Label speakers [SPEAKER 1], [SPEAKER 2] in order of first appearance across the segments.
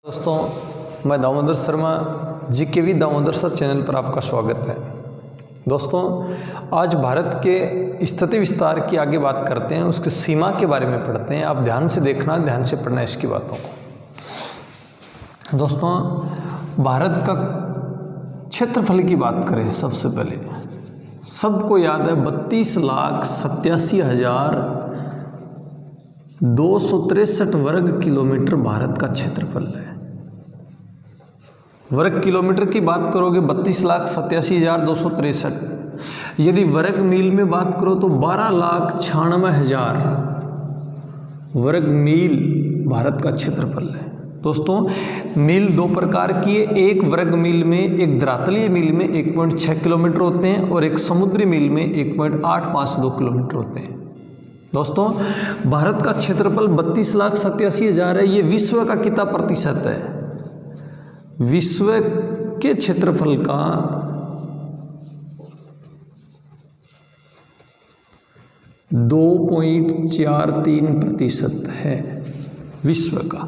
[SPEAKER 1] दोस्तों, मैं Damodar Sharma जीकेवी Damodar sir channel पर आपका स्वागत है। दोस्तों, आज भारत के स्थिति विस्तार की आगे बात करते हैं, उसकी सीमा के बारे में पढ़ते हैं। आप ध्यान से देखना, ध्यान से पढ़ना इसकी बातों को। दोस्तों, भारत का क्षेत्रफल की बात करें सबसे पहले, सबको याद है 32,87,263 वर्ग किलोमीटर भारत का क्षेत्रफल है। वर्ग किलोमीटर की बात करोगे 32,87,263। यदि वर्ग मील में बात करो तो 12,96,000 वर्ग मील भारत का क्षेत्रफल है। दोस्तों, मील दो प्रकार की है। एक वर्ग मील में, एक धरातलीय मील में 1.6 किलोमीटर होते हैं और एक समुद्री मील में 1.852 किलोमीटर होते हैं। दोस्तों, भारत का क्षेत्रफल 32,87,000 है। ये विश्व का कितना प्रतिशत है? विश्व के क्षेत्रफल का 2.43% है विश्व का।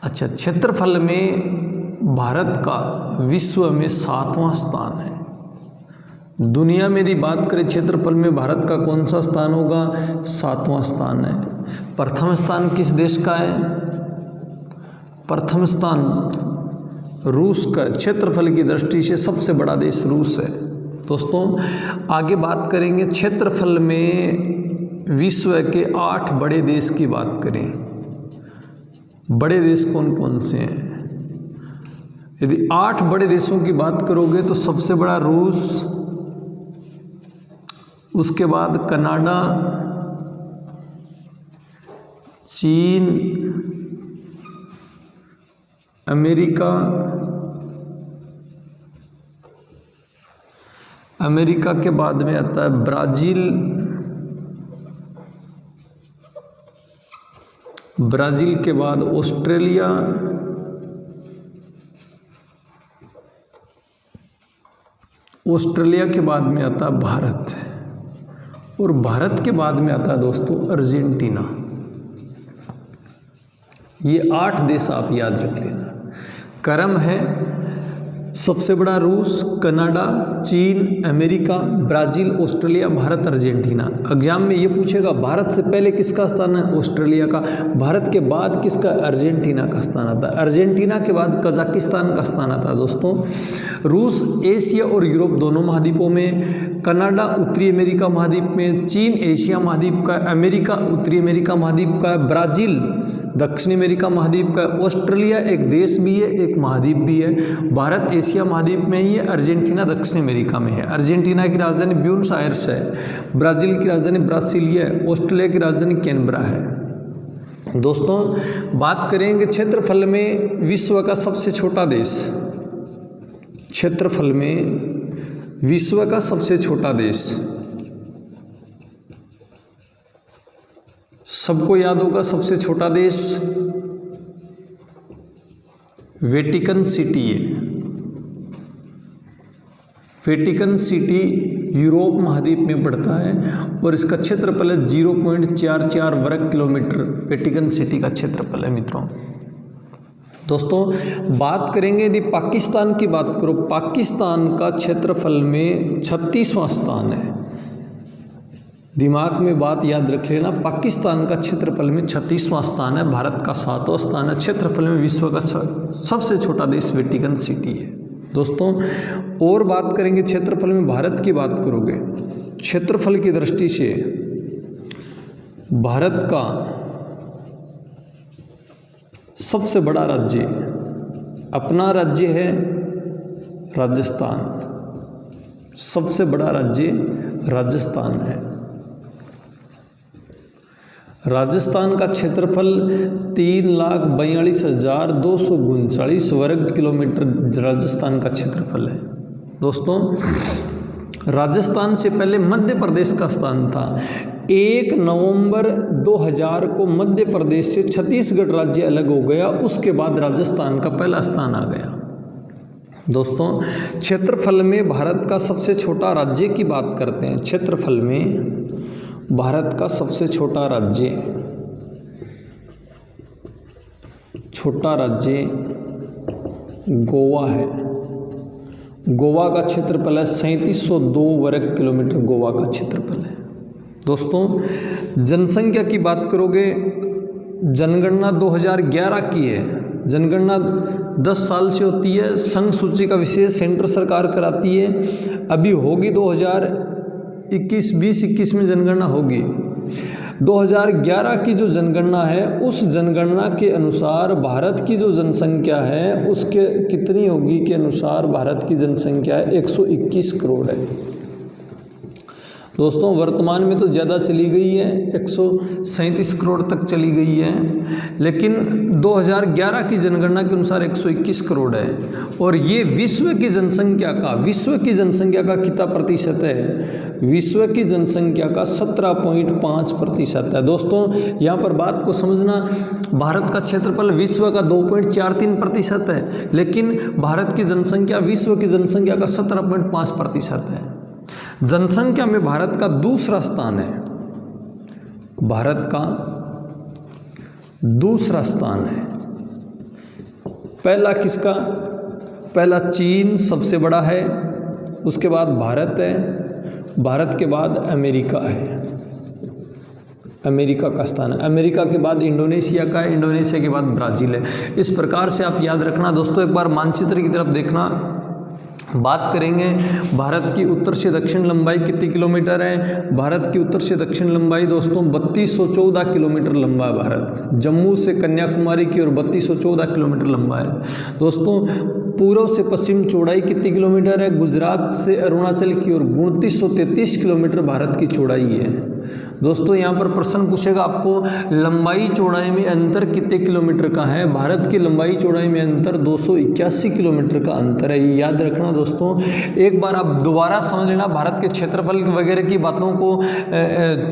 [SPEAKER 1] अच्छा, क्षेत्रफल में भारत का विश्व में 7वां स्थान है। दुनिया में यदि बात करें क्षेत्रफल में भारत का कौन सा स्थान होगा? 7वां स्थान है। प्रथम स्थान किस देश का है? प्रथम स्थान रूस का। क्षेत्रफल की दृष्टि से सबसे बड़ा देश रूस है। दोस्तों, आगे बात करेंगे क्षेत्रफल में विश्व के 8 बड़े देश की बात करें। बड़े देश कौन कौन से हैं? यदि 8 बड़े देशों की बात करोगे तो सबसे बड़ा रूस, उसके बाद कनाडा, चीन, अमेरिका के बाद में आता है ब्राज़ील के बाद ऑस्ट्रेलिया, ऑस्ट्रेलिया के बाद में आता है भारत, और भारत के बाद में आता है दोस्तों अर्जेंटीना। ये 8 देश आप याद रख लेना। क्रम है सबसे बड़ा रूस, कनाडा, चीन, America, Brazil, Australia, Bharat, Argentina. Exam में ये पूछेगा भारत से पहले किसका स्थान है? ऑस्ट्रेलिया का। भारत के बाद किसका? अर्जेंटीना का स्थान आता है। अर्जेंटीना के बाद कजाकिस्तान का स्थान आता है। दोस्तों, रूस एशिया और यूरोप दोनों महाद्वीपों में, कनाडा उत्तरी अमेरिका महाद्वीप में, चीन एशिया महाद्वीप का, अमेरिका उत्तरी अमेरिका महाद्वीप का, ब्राज़ील दक्षिण अमेरिका महाद्वीप का, ऑस्ट्रेलिया एक देश भी है, एक महाद्वीप भी है, भारत एशिया महाद्वीप में ही है, अर्जेंटीना दक्षिण अमेरिका में है। अर्जेंटीना की राजधानी ब्यूनस आयर्स है, ब्राज़ील की राजधानी ब्रासिलिया है, ऑस्ट्रेलिया की राजधानी कैनबरा है। दोस्तों, बात करेंगे क्षेत्रफल में विश्व का सबसे छोटा देश। क्षेत्रफल में विश्व का सबसे छोटा देश, सबको याद होगा सबसे छोटा देश वेटिकन सिटी है। वेटिकन सिटी यूरोप महाद्वीप में पड़ता है और इसका क्षेत्रफल है 0.44 वर्ग किलोमीटर। वेटिकन सिटी का क्षेत्रफल है मित्रों। दोस्तों, बात करेंगे यदि पाकिस्तान की बात करो, पाकिस्तान का क्षेत्रफल में 36वां स्थान है। दिमाग में बात याद रख लेना, पाकिस्तान का क्षेत्रफल में 36वां स्थान है, भारत का 7वां स्थान है। क्षेत्रफल में विश्व का सबसे छोटा देश वेटिकन सिटी है। दोस्तों, और बात करेंगे क्षेत्रफल में भारत की बात करोगे, क्षेत्रफल की दृष्टि से भारत का सबसे बड़ा राज्य अपना राज्य है राजस्थान। सबसे बड़ा राज्य राजस्थान है। राजस्थान का क्षेत्रफल 3,42,239 वर्ग किलोमीटर राजस्थान का क्षेत्रफल है। दोस्तों, राजस्थान से पहले मध्य प्रदेश का स्थान था। 1 नवंबर 2000 को मध्य प्रदेश से छत्तीसगढ़ राज्य अलग हो गया, उसके बाद राजस्थान का पहला स्थान आ गया। दोस्तों, क्षेत्रफल में भारत का सबसे छोटा राज्य की बात करते हैं। क्षेत्रफल में भारत का सबसे छोटा राज्य छोटा राज्य गोवा है। गोवा का क्षेत्रफल है 3702 वर्ग किलोमीटर, गोवा का क्षेत्रफल है। दोस्तों जनसंख्या की बात करोगे, जनगणना 2011 की है। जनगणना 10 साल से होती है, संघ सूची का विषय सेंट्रल सरकार कराती है। अभी होगी 2021 में जनगणना होगी। 2011 की जो जनगणना है, उस जनगणना के अनुसार भारत की जो जनसंख्या है उसके कितनी होगी के अनुसार भारत की जनसंख्या 121 करोड़ है। दोस्तों वर्तमान में तो ज़्यादा चली गई है, 137 करोड़ तक चली गई है, लेकिन 2011 की जनगणना के अनुसार 121 करोड़ है। और ये विश्व की जनसंख्या का कितना प्रतिशत है? विश्व की जनसंख्या का 17.5% है। दोस्तों यहाँ पर बात को समझना, भारत का क्षेत्रफल विश्व का 2.43% है, लेकिन भारत की जनसंख्या विश्व की जनसंख्या का 17.5% है। जनसंख्या में भारत का दूसरा स्थान है, भारत का दूसरा स्थान है। पहला किसका? पहला चीन सबसे बड़ा है, उसके बाद भारत है, भारत के बाद अमेरिका है, अमेरिका का स्थान है, अमेरिका के बाद इंडोनेशिया का है, इंडोनेशिया के बाद ब्राज़ील है। इस प्रकार से आप याद रखना। दोस्तों एक बार मानचित्र की तरफ देखना, बात करेंगे भारत की उत्तर से दक्षिण लंबाई कितनी किलोमीटर है? भारत की उत्तर से दक्षिण लंबाई दोस्तों 3214 किलोमीटर लंबा है भारत। जम्मू से कन्याकुमारी की ओर 3214 किलोमीटर लंबा है। दोस्तों पूर्व से पश्चिम चौड़ाई कितनी किलोमीटर है? गुजरात से अरुणाचल की ओर 2933 किलोमीटर भारत की चौड़ाई है। दोस्तों यहाँ पर प्रश्न पूछेगा आपको, लंबाई चौड़ाई में अंतर कितने किलोमीटर का है? भारत की लंबाई चौड़ाई में अंतर 281 किलोमीटर का अंतर है, ये याद रखना। दोस्तों एक बार आप दोबारा समझ लेना भारत के क्षेत्रफल वगैरह की बातों को,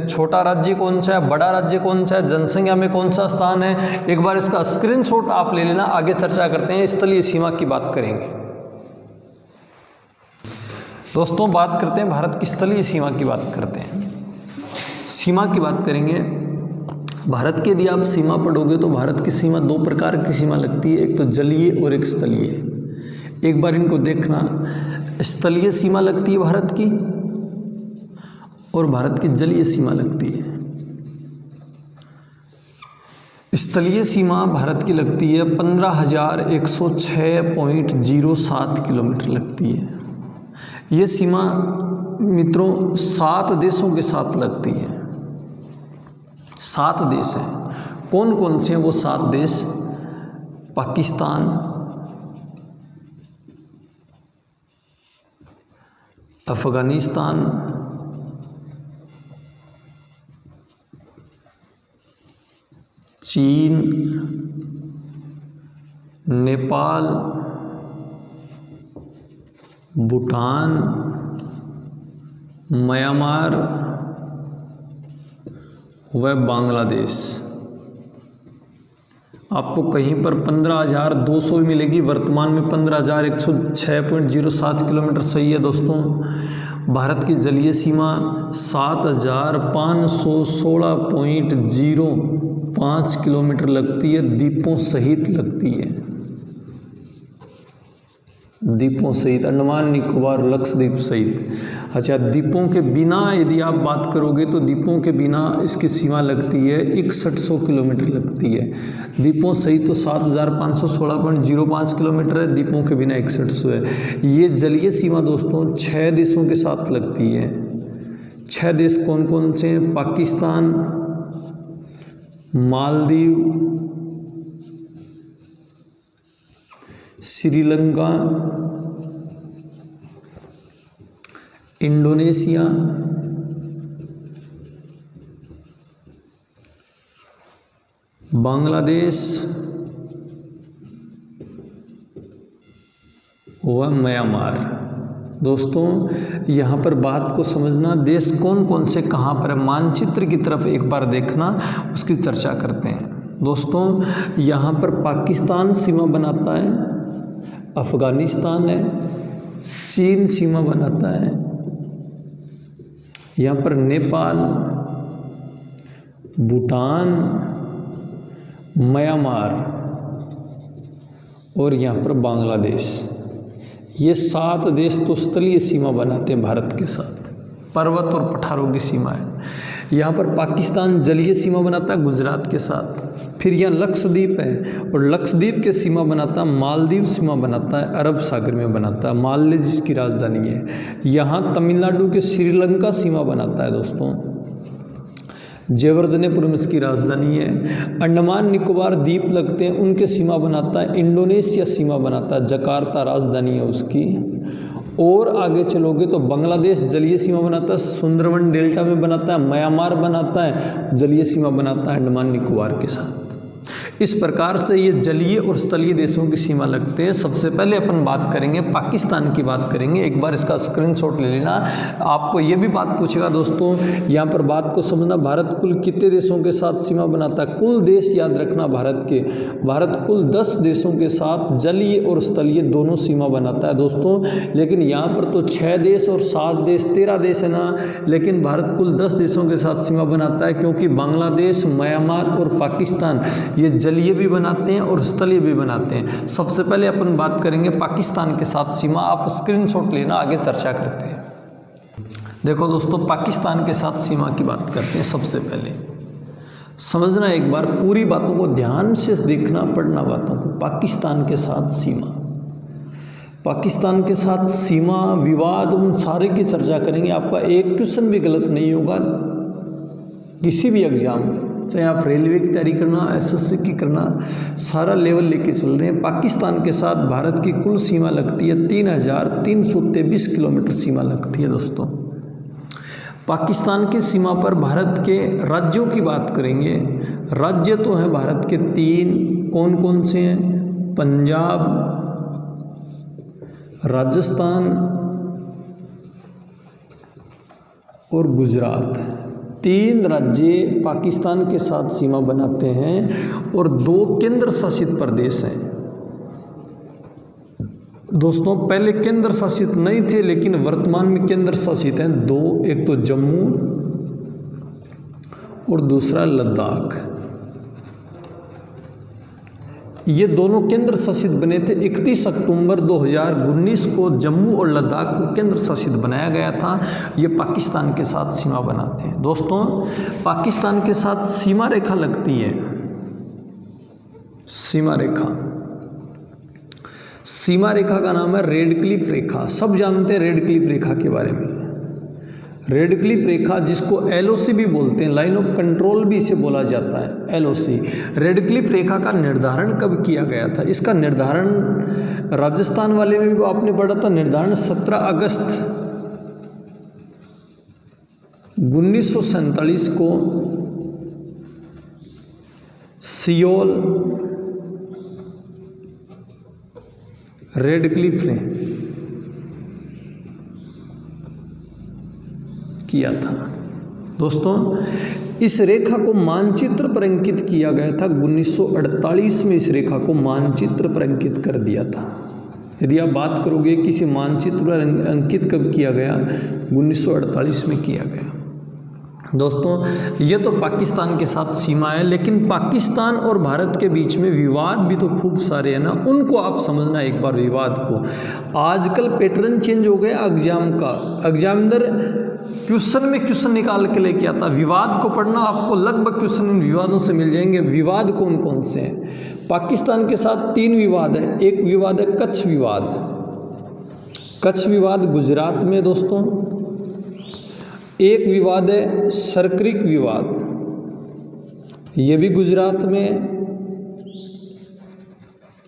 [SPEAKER 1] छोटा राज्य कौन सा है, बड़ा राज्य कौन सा है, जनसंख्या में कौन सा स्थान है, एक बार इसका स्क्रीनशॉट आप ले लेना। आगे चर्चा करते हैं, स्थलीय सीमा की बात करेंगे। दोस्तों बात करते हैं भारत की स्थलीय सीमा की बात करते हैं। सीमा की बात करेंगे, भारत की यदि आप सीमा पढ़ोगे तो भारत की सीमा दो प्रकार की सीमा लगती है, एक तो जलीय और एक स्थलीय। एक बार इनको देखना, स्थलीय सीमा लगती है भारत की और भारत की जलीय सीमा लगती है। स्थलीय सीमा भारत की लगती है 15,106.07 किलोमीटर लगती है। ये सीमा मित्रों 7 देशों के साथ लगती है। 7 देश हैं। कौन कौन से हैं वो 7 देश? पाकिस्तान, अफगानिस्तान, चीन, नेपाल, भूटान, म्यांमार व बांग्लादेश। आपको कहीं पर 15,200 मिलेगी, वर्तमान में 15,106.07 किलोमीटर सही है। दोस्तों भारत की जलीय सीमा 7,516.05 किलोमीटर लगती है, द्वीपों सहित लगती है, द्वीपों सहित, अंडमान निकोबार लक्षद्वीप सहित। अच्छा, द्वीपों के बिना यदि आप बात करोगे तो द्वीपों के बिना इसकी सीमा लगती है 6100 किलोमीटर लगती है। द्वीपों सहित तो 7,516.05 किलोमीटर है, द्वीपों के बिना 6100 है। ये जलीय सीमा दोस्तों 6 देशों के साथ लगती है। 6 देश कौन कौन से हैं? पाकिस्तान, मालदीव, श्रीलंका, इंडोनेशिया, बांग्लादेश व म्यांमार। दोस्तों यहाँ पर बात को समझना, देश कौन कौन से कहाँ पर है, मानचित्र की तरफ एक बार देखना, उसकी चर्चा करते हैं। दोस्तों यहाँ पर पाकिस्तान सीमा बनाता है, अफगानिस्तान है, चीन सीमा बनाता है, यहाँ पर नेपाल, भूटान, म्यांमार और यहाँ पर बांग्लादेश। ये 7 देश तो स्थलीय सीमा बनाते हैं भारत के साथ, पर्वत और पठारों की सीमा है। यहाँ पर पाकिस्तान जलीय सीमा बनाता है गुजरात के साथ। फिर यहाँ लक्षद्वीप है और लक्षद्वीप के सीमा बनाता है मालदीव, सीमा बनाता है अरब सागर में बनाता है, माले जिसकी राजधानी है। यहाँ तमिलनाडु के श्रीलंका सीमा बनाता है दोस्तों, जयवर्धनेपुरम इसकी राजधानी है। अंडमान निकोबार द्वीप लगते हैं, उनके सीमा बनाता है इंडोनेशिया, सीमा बनाता है जकार्ता राजधानी है उसकी। और आगे चलोगे तो बांग्लादेश जलीय सीमा बनाता है, सुंदरवन डेल्टा में बनाता है, म्यांमार बनाता है, जलीय सीमा बनाता है अंडमान निकोबार के साथ। इस प्रकार से ये जलीय और स्थलीय देशों की सीमा लगते हैं। सबसे पहले अपन बात करेंगे पाकिस्तान की बात करेंगे। एक बार इसका स्क्रीनशॉट ले लेना। आपको ये भी बात पूछेगा दोस्तों, यहाँ पर बात को समझना, भारत कुल कितने देशों के साथ सीमा बनाता है? कुल देश याद रखना भारत के, भारत कुल 10 देशों के साथ जलीय और स्थलीय दोनों सीमा बनाता है दोस्तों। लेकिन यहाँ पर तो 6 देश और 7 देश 13 देश है ना, लेकिन भारत कुल 10 देशों के साथ सीमा बनाता है, क्योंकि बांग्लादेश, म्यांमार और पाकिस्तान ये जलीय भी बनाते हैं और स्थलीय भी बनाते हैं। सबसे पहले अपन बात करेंगे पाकिस्तान के साथ सीमा। आप स्क्रीनशॉट लेना, आगे चर्चा करते हैं। देखो दोस्तों, पाकिस्तान के साथ सीमा की बात करते हैं। सबसे पहले समझना, एक बार पूरी बातों को ध्यान से देखना, पढ़ना बातों को। पाकिस्तान के साथ सीमा, पाकिस्तान के साथ सीमा, विवाद, उन सारे की चर्चा करेंगे। आपका एक क्वेश्चन भी गलत नहीं होगा किसी भी एग्जाम में, चाहे आप रेलवे की तैयारी करना, एसएससी की करना, सारा लेवल लेके चल रहे हैं। पाकिस्तान के साथ भारत की कुल सीमा लगती है 3323 किलोमीटर सीमा लगती है दोस्तों। पाकिस्तान की सीमा पर भारत के राज्यों की बात करेंगे। राज्य तो हैं भारत के 3, कौन कौन से हैं? पंजाब, राजस्थान और गुजरात। 3 राज्य पाकिस्तान के साथ सीमा बनाते हैं और 2 केंद्र शासित प्रदेश हैं दोस्तों। पहले केंद्र शासित नहीं थे, लेकिन वर्तमान में केंद्र शासित हैं 2, एक तो जम्मू और दूसरा लद्दाख। ये दोनों केंद्र शासित बने थे। 31 अक्टूबर 2019 को जम्मू और लद्दाख को केंद्र शासित बनाया गया था। ये पाकिस्तान के साथ सीमा बनाते हैं दोस्तों। पाकिस्तान के साथ सीमा रेखा लगती है, सीमा रेखा, सीमा रेखा का नाम है रेड क्लिफ रेखा। सब जानते हैं रेड क्लिफ रेखा के बारे में। रेड क्लिफ रेखा, जिसको एलओसी भी बोलते हैं, लाइन ऑफ कंट्रोल भी इसे बोला जाता है, एलओसी। रेड क्लिफ रेखा का निर्धारण कब किया गया था? इसका निर्धारण राजस्थान वाले में भी आपने पढ़ा था। निर्धारण 17 अगस्त 1947 को सियोल रेड क्लिफ ने किया था दोस्तों। इस रेखा को मानचित्र पर अंकित किया गया था 1948 में। इस रेखा को मानचित्र पर अंकित कर दिया था। यदि आप बात करोगे कि इसे मानचित्र पर अंकित कब किया गया, 1948 में किया गया दोस्तों। ये तो पाकिस्तान के साथ सीमा है, लेकिन पाकिस्तान और भारत के बीच में विवाद भी तो खूब सारे हैं ना, उनको आप समझना एक बार विवाद को। आजकल पैटर्न चेंज हो गया एग्जाम का। एग्जामिनर क्वेश्चन में क्वेश्चन निकाल के लेके आता, विवाद को पढ़ना, आपको लगभग क्वेश्चन इन विवादों से मिल जाएंगे। विवाद कौन कौन से हैं? पाकिस्तान के साथ 3 विवाद है। एक विवाद है कच्छ विवाद। कच्छ विवाद गुजरात में दोस्तों। एक विवाद है सरक्रिक विवाद, ये भी गुजरात में।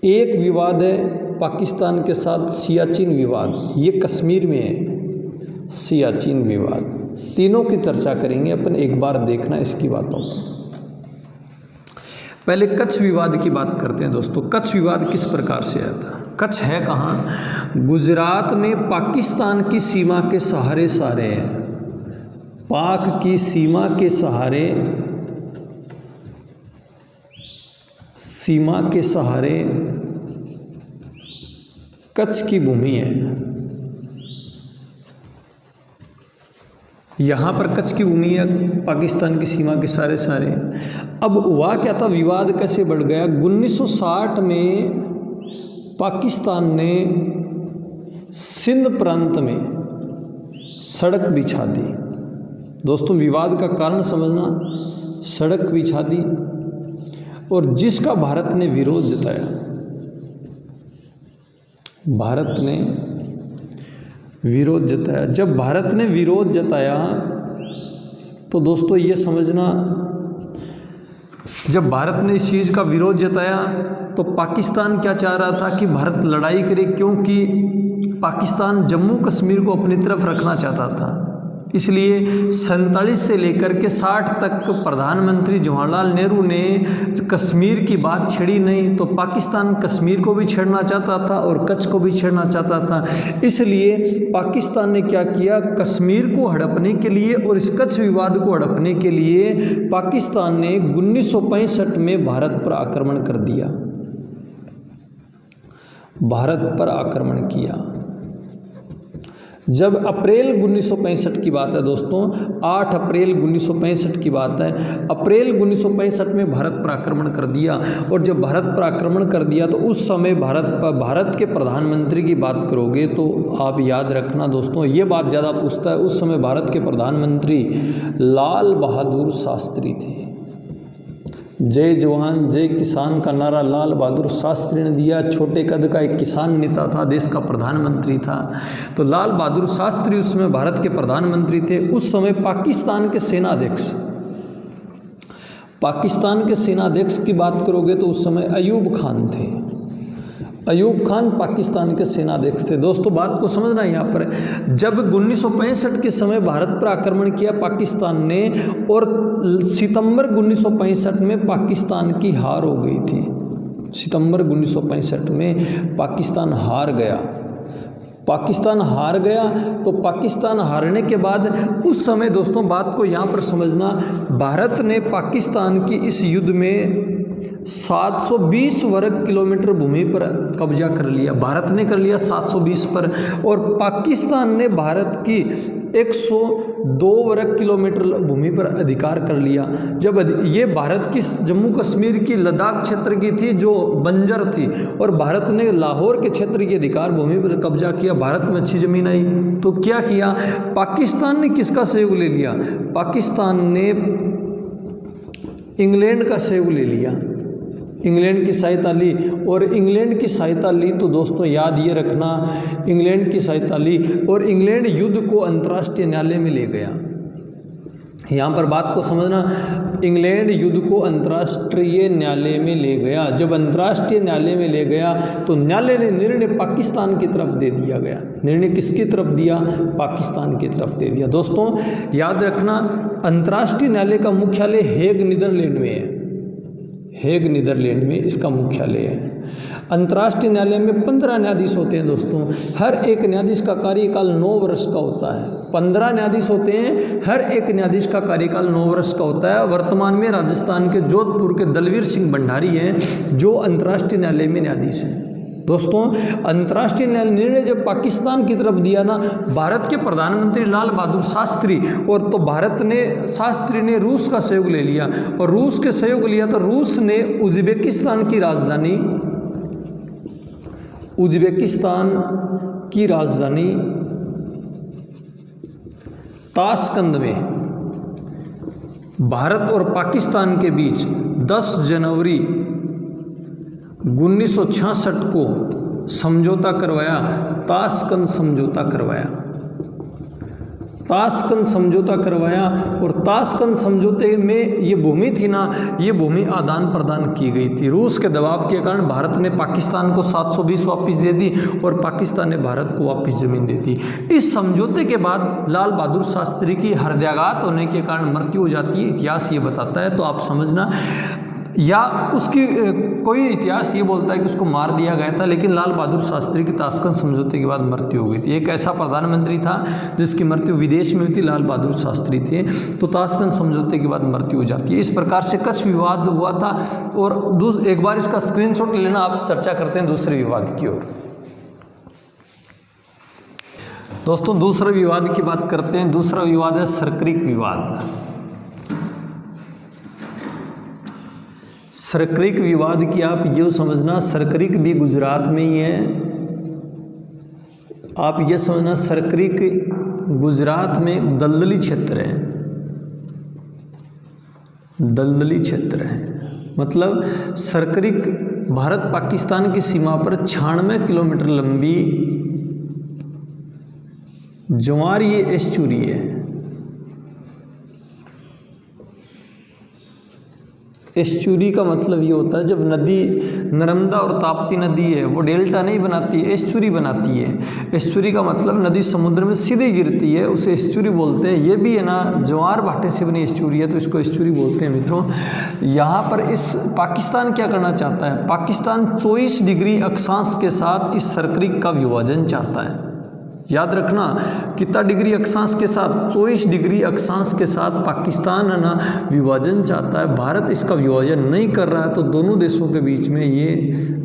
[SPEAKER 1] एक विवाद है पाकिस्तान के साथ सियाचिन विवाद, ये कश्मीर में है, सियाचिन विवाद। तीनों की चर्चा करेंगे अपन, एक बार देखना इसकी बातों को। पहले कच्छ विवाद की बात करते हैं दोस्तों। कच्छ विवाद किस प्रकार से आया था? कच्छ है कहाँ? गुजरात में पाकिस्तान की सीमा के सहारे सारे हैं। पाक की सीमा के सहारे, सीमा के सहारे कच्छ की भूमि है। यहाँ पर कच्छ की भूमि है, पाकिस्तान की सीमा के सारे। अब हुआ क्या था, विवाद कैसे बढ़ गया? 1960 में पाकिस्तान ने सिंध प्रांत में सड़क बिछा दी। दोस्तों विवाद का कारण समझना, सड़क बिछा दी और जिसका भारत ने विरोध जताया, भारत ने विरोध जताया। जब भारत ने विरोध जताया तो दोस्तों ये समझना, जब भारत ने इस चीज़ का विरोध जताया तो पाकिस्तान क्या चाह रहा था कि भारत लड़ाई करे, क्योंकि पाकिस्तान जम्मू कश्मीर को अपनी तरफ रखना चाहता था। इसलिए 47 से लेकर के 60 तक प्रधानमंत्री जवाहरलाल नेहरू ने कश्मीर की बात छेड़ी नहीं, तो पाकिस्तान कश्मीर को भी छेड़ना चाहता था और कच्छ को भी छेड़ना चाहता था। इसलिए पाकिस्तान ने क्या किया, कश्मीर को हड़पने के लिए और इस कच्छ विवाद को हड़पने के लिए पाकिस्तान ने 1965 में भारत पर आक्रमण कर दिया, भारत पर आक्रमण किया। जब अप्रैल 1965 की बात है दोस्तों, 8 अप्रैल 1965 की बात है, अप्रैल 1965 में भारत पर आक्रमण कर दिया। और जब भारत पर आक्रमण कर दिया तो उस समय भारत के प्रधानमंत्री की बात करोगे तो आप याद रखना दोस्तों, ये बात ज़्यादा पूछता है, उस समय भारत के प्रधानमंत्री लाल बहादुर शास्त्री थे। जय जवान जय किसान का नारा लाल बहादुर शास्त्री ने दिया। छोटे कद का एक किसान नेता था, देश का प्रधानमंत्री था। तो लाल बहादुर शास्त्री उस समय भारत के प्रधानमंत्री थे। उस समय पाकिस्तान के सेनाध्यक्ष की बात करोगे तो उस समय अयूब खान थे। अयूब खान पाकिस्तान के सेनाध्यक्ष थे। दोस्तों बात को समझना यहाँ पर, जब 1965 के समय भारत पर आक्रमण किया पाकिस्तान ने और सितंबर 1965 में पाकिस्तान की हार हो गई थी। सितंबर 1965 में पाकिस्तान हार गया। पाकिस्तान हार गया तो पाकिस्तान हारने के बाद उस समय दोस्तों बात को यहाँ पर समझना, भारत ने पाकिस्तान की इस युद्ध में 720 वर्ग किलोमीटर भूमि पर कब्जा कर लिया। भारत ने कर लिया 720 पर और पाकिस्तान ने भारत की 102 वर्ग किलोमीटर भूमि पर अधिकार कर लिया। जब ये भारत की जम्मू कश्मीर की लद्दाख क्षेत्र की थी जो बंजर थी और भारत ने लाहौर के क्षेत्र की अधिकार भूमि पर कब्जा किया। भारत में अच्छी ज़मीन आई तो क्या किया, पाकिस्तान ने किसका सहयोग ले लिया, पाकिस्तान ने इंग्लैंड का सहयोग ले लिया, इंग्लैंड की सहायता ली। और इंग्लैंड की सहायता ली तो दोस्तों याद ये रखना, इंग्लैंड की सहायता ली और इंग्लैंड युद्ध को अंतर्राष्ट्रीय न्यायालय में ले गया। यहाँ पर बात को समझना, इंग्लैंड युद्ध को अंतर्राष्ट्रीय न्यायालय में ले गया। जब अंतर्राष्ट्रीय न्यायालय में ले गया तो न्यायालय ने निर्णय पाकिस्तान की तरफ दे दिया गया। निर्णय किसकी तरफ दिया, पाकिस्तान की तरफ दे दिया। दोस्तों याद रखना, अंतर्राष्ट्रीय न्यायालय का मुख्यालय हेग नीदरलैंड में है। हेग नीदरलैंड में इसका मुख्यालय है। अंतर्राष्ट्रीय न्यायालय में 15 न्यायाधीश होते हैं दोस्तों। हर एक न्यायाधीश का कार्यकाल 9 वर्ष का होता है। 15 न्यायाधीश होते हैं, हर एक न्यायाधीश का कार्यकाल 9 वर्ष का होता है। वर्तमान में राजस्थान के जोधपुर के दलवीर सिंह भंडारी हैं जो अंतर्राष्ट्रीय न्यायालय में न्यायाधीश हैं। दोस्तों अंतर्राष्ट्रीय न्यायालय निर्णय जब पाकिस्तान की तरफ दिया ना, भारत के प्रधानमंत्री लाल बहादुर शास्त्री और तो शास्त्री ने रूस का सहयोग ले लिया और रूस के सहयोग लिया तो रूस ने उज्बेकिस्तान की राजधानी ताशकंद में भारत और पाकिस्तान के बीच 10 जनवरी 1966 को समझौता करवाया, ताशकंद समझौता करवाया। ताशकंद समझौता करवाया और ताशकंद समझौते में ये भूमि थी ना, ये भूमि आदान प्रदान की गई थी। रूस के दबाव के कारण भारत ने पाकिस्तान को 720 वापस दे दी और पाकिस्तान ने भारत को वापस जमीन दे दी। इस समझौते के बाद लाल बहादुर शास्त्री की हृदयाघात होने के कारण मृत्यु हो जाती है, इतिहास ये बताता है। तो आप समझना, या उसकी कोई इतिहास ये बोलता है कि उसको मार दिया गया था, लेकिन लाल बहादुर शास्त्री की ताशकंद समझौते के बाद मृत्यु हो गई थी। एक ऐसा प्रधानमंत्री था जिसकी मृत्यु विदेश में हुई थी, लाल बहादुर शास्त्री थे। तो ताशकंद समझौते के बाद मृत्यु हो जाती है। इस प्रकार से कच्छ विवाद हुआ था। और एक बार इसका स्क्रीनशॉट लेना, आप चर्चा करते हैं दूसरे विवाद की ओर। दोस्तों दूसरे विवाद की बात करते हैं। दूसरा विवाद है सरक्रीक विवाद। सरक्रिक विवाद की आप ये समझना, सरक्रिक भी गुजरात में ही है। आप ये समझना सरक्रिक गुजरात में दलदली क्षेत्र है, दलदली क्षेत्र है। मतलब सरक्रिक भारत पाकिस्तान की सीमा पर 96 किलोमीटर लंबी ज्वार ये एस्चुरी है। एस्चुरी का मतलब ये होता है जब नदी नर्मदा और ताप्ती नदी है वो डेल्टा नहीं बनाती है, एस्चुरी बनाती है। एस्चुरी का मतलब नदी समुद्र में सीधे गिरती है, उसे एस्चुरी बोलते हैं। ये भी है ना ज्वार भाटे से बनी एस्चुरी है, तो इसको एस्चुरी बोलते हैं मित्रों। यहाँ पर इस पाकिस्तान क्या करना चाहता है, पाकिस्तान 24 डिग्री अक्षांश के साथ इस सरक्रिक का विभाजन चाहता है। याद रखना कितना डिग्री अक्षांश के साथ, 24 डिग्री अक्षांश के साथ पाकिस्तान है ना विभाजन चाहता है। भारत इसका विभाजन नहीं कर रहा है, तो दोनों देशों के बीच में ये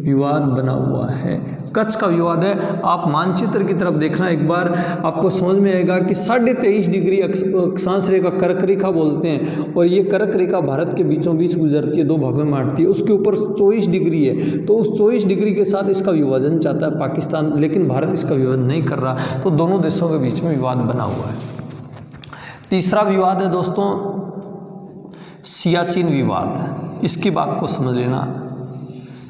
[SPEAKER 1] विवाद बना हुआ है। कच्छ का विवाद है। आप मानचित्र की तरफ देखना एक बार, आपको समझ में आएगा कि 23.5 डिग्री अक्षांश रेखा कर्क रेखा बोलते हैं, और ये कर्क रेखा भारत के बीचों बीच गुजरती है, 2 भागों में बांटती है। उसके ऊपर 24 डिग्री है, तो उस 24 डिग्री के साथ इसका विभाजन चाहता है पाकिस्तान, लेकिन भारत इसका विभाजन नहीं कर रहा, तो दोनों देशों के बीच में विवाद बना हुआ है। तीसरा विवाद है दोस्तों सियाचिन विवाद। इसकी बात को समझ लेना,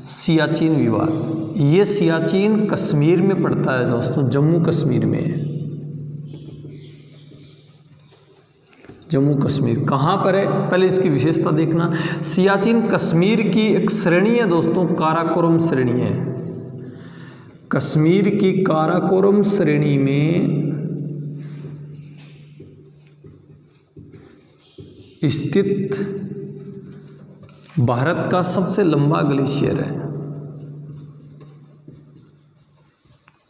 [SPEAKER 1] सियाचिन विवाद। ये सियाचिन कश्मीर में पड़ता है दोस्तों, जम्मू कश्मीर में है। जम्मू कश्मीर कहाँ पर है, पहले इसकी विशेषता देखना। सियाचिन कश्मीर की एक श्रेणी है दोस्तों, काराकोरम श्रेणी है। कश्मीर की काराकोरम श्रेणी में स्थित भारत का सबसे लंबा ग्लेशियर है,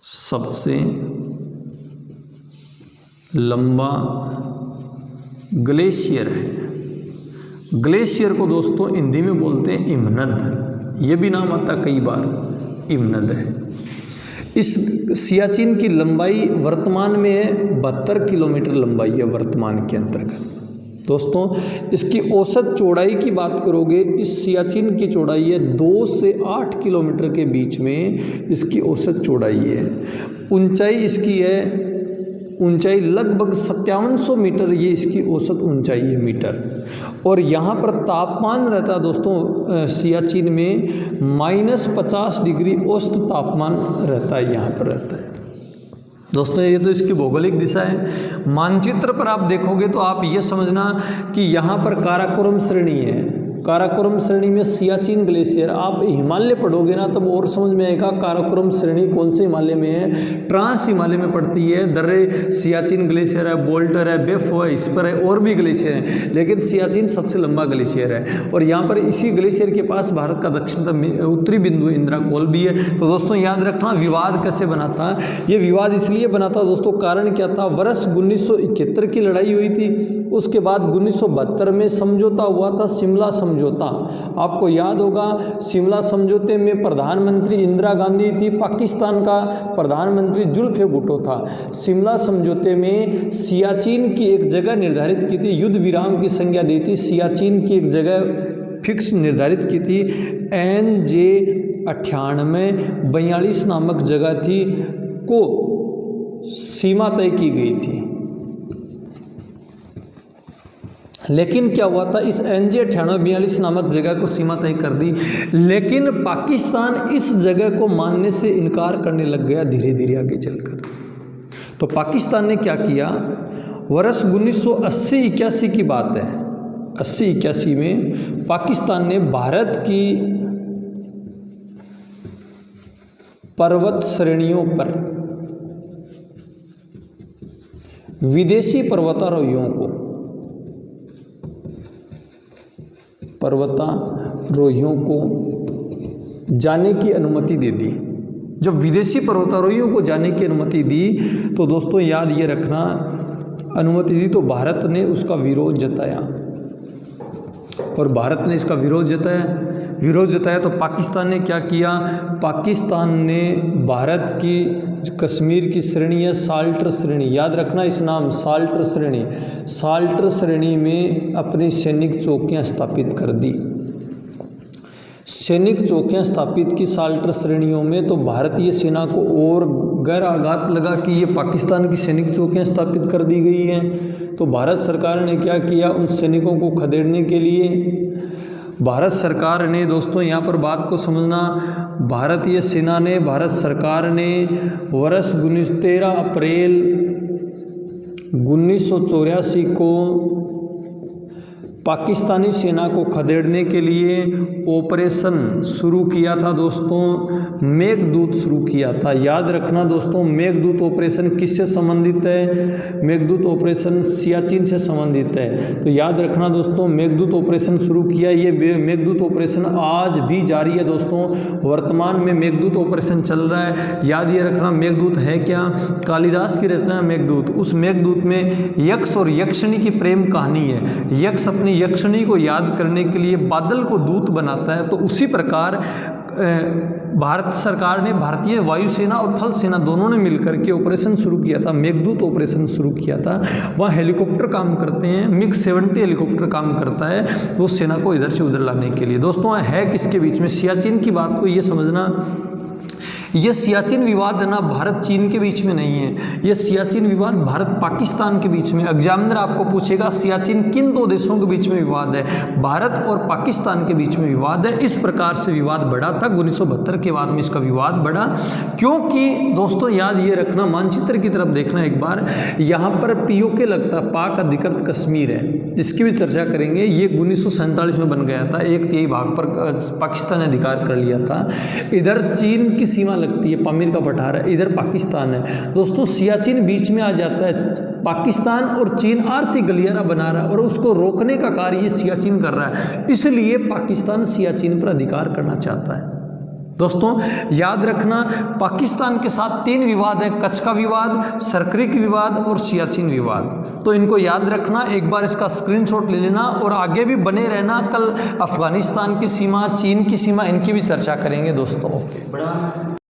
[SPEAKER 1] सबसे लंबा ग्लेशियर है। ग्लेशियर को दोस्तों हिंदी में बोलते हैं इमनद, ये भी नाम आता कई बार, इमनद है। इस सियाचिन की लंबाई वर्तमान में है 72 किलोमीटर लंबाई है वर्तमान के अंतर्गत। दोस्तों इसकी औसत चौड़ाई की बात करोगे, इस सियाचिन की चौड़ाई है 2 से 8 किलोमीटर के बीच में इसकी औसत चौड़ाई है। ऊंचाई इसकी है, ऊंचाई लगभग 5700 मीटर, ये इसकी औसत ऊंचाई है मीटर। और यहाँ पर तापमान रहता है दोस्तों सियाचिन में -50 डिग्री औसत तापमान रहता है, यहाँ पर रहता है। दोस्तों ये तो इसकी भौगोलिक दिशा है। मानचित्र पर आप देखोगे तो आप ये समझना कि यहाँ पर काराकोरम श्रेणी है, काराकोरम श्रेणी में सियाचिन ग्लेशियर। आप हिमालय पढ़ोगे ना तब और समझ में आएगा काराकोरम श्रेणी कौन से हिमालय में है। ट्रांस हिमालय में पड़ती है, दर्रे सियाचिन ग्लेशियर है, बोल्टर है, बेफो है, इस पर है, और भी ग्लेशियर हैं, लेकिन सियाचिन सबसे लंबा ग्लेशियर है। और यहाँ पर इसी ग्लेशियर के पास भारत का दक्षिणतम उत्तरी बिंदु इंदिरा कोल भी है। तो दोस्तों याद रखना विवाद कैसे बना था। ये विवाद इसलिए बना था दोस्तों, कारण क्या था, वर्ष 1971 की लड़ाई हुई थी, उसके बाद 1972 में समझौता हुआ था, शिमला समझौता। आपको याद होगा शिमला समझौते में प्रधानमंत्री इंदिरा गांधी थी, पाकिस्तान का प्रधानमंत्री जुल्फे भुट्टो था। शिमला समझौते में सियाचिन की एक जगह निर्धारित की थी, युद्ध विराम की संज्ञा दी थी, सियाचिन की एक जगह फिक्स निर्धारित की थी, NJ 9842 नामक जगह थी, को सीमा तय की गई थी। लेकिन क्या हुआ था, इस NJ 9842 नामक जगह को सीमा तय कर दी, लेकिन पाकिस्तान इस जगह को मानने से इनकार करने लग गया धीरे धीरे आगे चलकर। तो पाकिस्तान ने क्या किया, वर्ष 1980-81 की बात है, 80-81 में पाकिस्तान ने भारत की पर्वत श्रेणियों पर विदेशी पर्वतारोहियों को जाने की अनुमति दे दी। जब विदेशी पर्वतारोहियों को जाने की अनुमति दी तो दोस्तों याद ये रखना, अनुमति दी तो भारत ने उसका विरोध जताया, और भारत ने इसका विरोध जताया तो पाकिस्तान ने क्या किया, पाकिस्तान ने भारत की कश्मीर की श्रेणी है साल्टर श्रेणी, याद रखना इस नाम साल्टर श्रेणी में अपनी सैनिक चौकियां स्थापित कर दी। सैनिक चौकियां स्थापित की साल्टर श्रेणियों में, तो भारतीय सेना को और गहरा आघात लगा कि ये पाकिस्तान की सैनिक चौकियां स्थापित कर दी गई हैं। तो भारत सरकार ने क्या किया, उन सैनिकों को खदेड़ने के लिए भारत सरकार ने, दोस्तों यहाँ पर बात को समझना, भारत सरकार ने वर्ष 13 अप्रैल 1984 को पाकिस्तानी सेना को खदेड़ने के लिए ऑपरेशन शुरू किया था दोस्तों, मेघदूत शुरू किया था। याद रखना दोस्तों, मेघदूत ऑपरेशन किससे संबंधित है, मेघदूत ऑपरेशन सियाचिन से संबंधित है। तो याद रखना दोस्तों, मेघदूत ऑपरेशन शुरू किया। ये मेघदूत ऑपरेशन आज भी जारी है दोस्तों, वर्तमान में मेघदूत ऑपरेशन चल रहा है। याद ये रखना, मेघदूत है क्या, कालिदास की रचना मेघदूत। उस मेघदूत में यक्ष और यक्षिणी की प्रेम कहानी है। यक्ष अपनी यक्षिणी को याद करने के लिए बादल को दूत बनाता है। तो उसी प्रकार भारत सरकार ने, भारतीय वायुसेना और थल सेना दोनों ने मिलकर के ऑपरेशन शुरू किया था, मेघदूत ऑपरेशन शुरू किया था। वहाँ हेलीकॉप्टर काम करते हैं, MiG-70 हेलीकॉप्टर काम करता है वो सेना को इधर से उधर लाने के लिए। दोस्तों है किसके बीच में, सियाचिन की बात को ये समझना, ये सियाचिन विवाद है ना, भारत चीन के बीच में नहीं है, ये सियाचिन विवाद भारत पाकिस्तान के बीच में। एग्जामिनर आपको पूछेगा सियाचिन किन दो देशों के बीच में विवाद है, भारत और पाकिस्तान के बीच में विवाद है। इस प्रकार से विवाद बढ़ा था, 1972 के बाद में इसका विवाद बढ़ा, क्योंकि दोस्तों याद ये रखना, मानचित्र की तरफ देखना एक बार, यहाँ पर POK लगता, पाक अधिकृत कश्मीर है, जिसकी भी चर्चा करेंगे। ये 1947 में बन गया था, 1/3 भाग पर पाकिस्तान ने अधिकार कर लिया था। इधर चीन की सीमा लगती है, पामीर का पठार है, इधर पाकिस्तान है। दोस्तों सियाचिन बीच में आ जाता है, पाकिस्तान और चीन आर्थिक गलियारा बना रहा है और उसको रोकने का कार्य ये सियाचिन कर रहा है, इसलिए पाकिस्तान सियाचिन पर अधिकार करना चाहता है। दोस्तों याद रखना, पाकिस्तान के साथ 3 विवाद है, कच्छ का विवाद, सरक्रिक विवाद और सियाचिन विवाद। तो इनको याद रखना, एक बार इसका स्क्रीनशॉट ले लेना और आगे भी बने रहना। कल अफगानिस्तान की सीमा, चीन की सीमा, इनकी भी चर्चा करेंगे दोस्तों। ओके, बड़ा